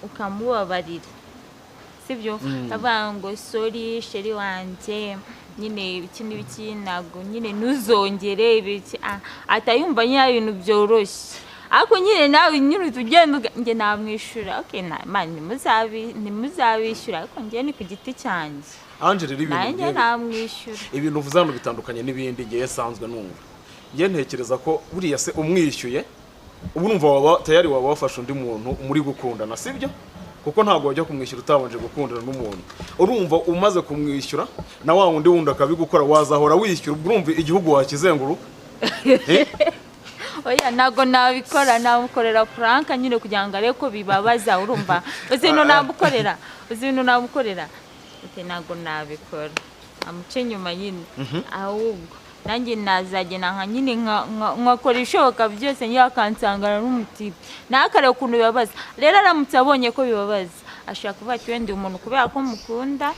ukamubabarira sibyo avuga ngo sorry sheri wanje nyine ibiki n'ibiki ntabwo nyine ntuzongere ibiki atayumva nyine ibintu byoroshye ariko nyine nawe nyine tugenda nge namwishyura okay man nimuzabishyura ariko ngiye ni ku giti cyanjye Angel rero nanjye namwishyura ibintu uvuzano bitandukanye n'ibindi ngiye yasanzwe numva ngiye ntekereza ko buriya se umwishyuye ubu numva waba tayari waba wafashe undi muntu muri gukundana sibyo kuko ntabwo wajya kumwishyura utabanje gukundana n'umuntu urumva umaze kumwishyura na wa wundi wundi akabigukora wazahora wishyura urumva igihugu wakizenguruka oya ntago nabikora namukorera Frank nyine kugira ngo arebe ko bibabaza urumva uzino namukorera ntago nabikora amuce nyuma nyine ahubwo nanjye nazagena nka nyine nkakora ishoboka byose nyakansangana n'umutipe nakare ukuntu bibabaza rero aramutse abonye ko bibabaza ashaka kuvuga ati wende umuntu kubera ko mukunda